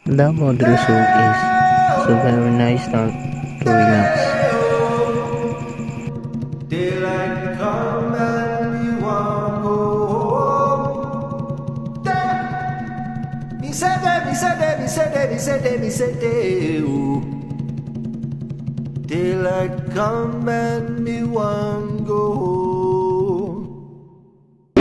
Davao del Sur is so very nice town to relax. Daylight come and we want go home. Me say that, me say that, me say that, me say that, me say that. Ooh. Daylight come and me want go home.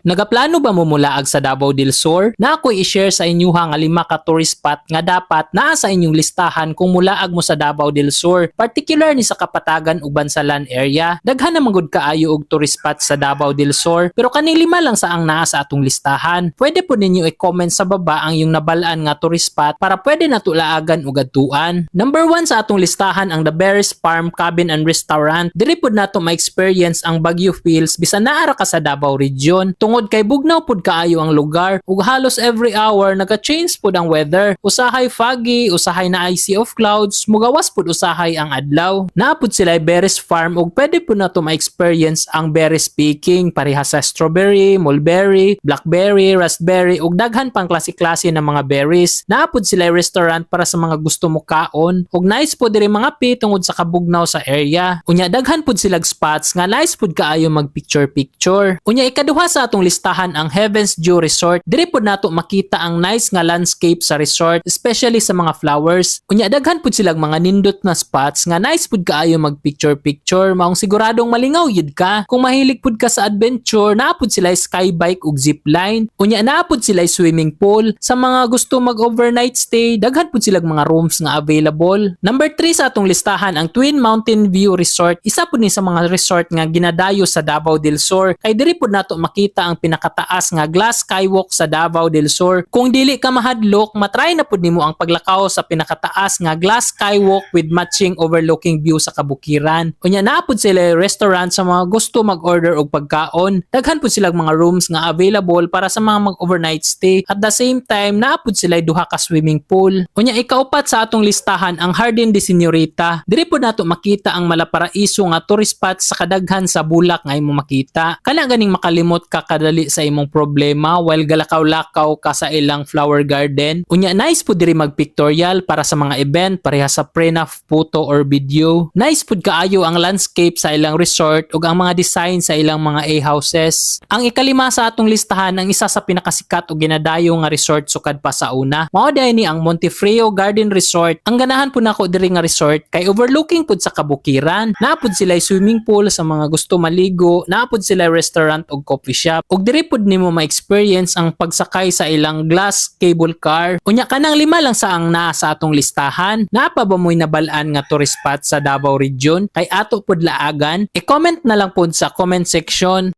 Nagaplano ba mo mulaag sa Davao del Sur? Na ako'y i-share sa inyo nga 5 ka tourist spot nga dapat naa sa inyong listahan kung mulaag mo sa Davao del Sur, particular ni sa Kapatagan ug Bansalan area. Daghan na magud kaayo og tourist spot sa Davao del Sur, pero kani 5 lang sa ang naa sa atong listahan. Pwede po ninyo i-comment sa baba ang iyong nabalaan nga tourist spot para pwede nato laagan ug adtuan. Number 1 sa atong listahan ang The Berries Farm Cabin and Restaurant. Diri pud nato ma-experience ang Baguio feels bisan naa ra ka sa Davao region. Tungod kay bugnaw pud kaayo ang lugar ug halos every hour naga-change pud ang weather. Usahay foggy, usahay na sea of clouds, mugawas pud usahay ang adlaw. Naapod sila berries farm ug pwede pud nato ma-experience ang berries picking pareha sa strawberry, mulberry, blackberry, raspberry ug daghan pang klase-klase ng mga berries. Naapod sila restaurant para sa mga gusto mo kaon ug nice pud diri mga pi tungod sa kabugnaw sa area. Unya daghan pud sila spots nga nice pud kaayo mag picture. Unya ikaduha sa atong listahan ang Heaven's Dew Resort. Diri pud nato makita ang nice nga landscape sa resort, especially sa mga flowers. Unya daghan pud silang mga nindot na spots nga nice pud kaayo mag picture. Maong siguradong malingaw yud ka. Kung mahilig pud ka sa adventure, naapod sila skybike ug zipline. Unya naapod sila swimming pool. Sa mga gusto mag overnight stay, daghan pud silang mga rooms nga available. Number 3 sa atong listahan ang Twin Mountain View Resort. Isa pud ni sa mga resort nga ginadayo sa Davao del Sur. Kay diri pud nato makita ang pinakataas nga glass skywalk sa Davao del Sur. Kung dili ka mahadlok, matry na pud nimo ang paglakaw sa pinakataas nga glass skywalk with matching overlooking view sa kabukiran. Unya naa pud sila restaurant sa mga gusto mag-order og pagkaon. Daghan pud silang mga rooms nga available para sa mga mag-overnight stay. At the same time, naa pud sila duha ka swimming pool. Unya ikaupat sa atong listahan ang Jardin de Señorita. Diri pud nato makita ang malaparaiso nga tourist spot sa kadaghan sa bulak nga imo makita. Kana ganing makalimot ka kadali sa imong problema while galakaw-lakaw ka sa ilang flower garden. Unya nice pud diri mag-pictorial para sa mga event pareha sa pre-naf photo or video. Nice pud kaayo ang landscape sa ilang resort ug ang mga design sa ilang mga A-houses. Ang ikalima sa atong listahan ang isa sa pinakasikat ug ginadayo nga resort sukad pa sa una. Mao ni ang Montefrio Garden Resort. Ang ganahan pud nako diri nga resort kay overlooking pud sa kabukiran. Naapod sila swimming pool sa mga gusto maligo, naapod sila restaurant ug coffee shop. Ug diri pud nimo ma-experience ang pagsakay sa ilang glass cable car. Unya kanang 5 lang sa ang naa sa atong listahan. Napa ba mo'y nabalaan nga tourist spot sa Davao region? Kay ato pud laagan? I-comment na lang pud sa comment section.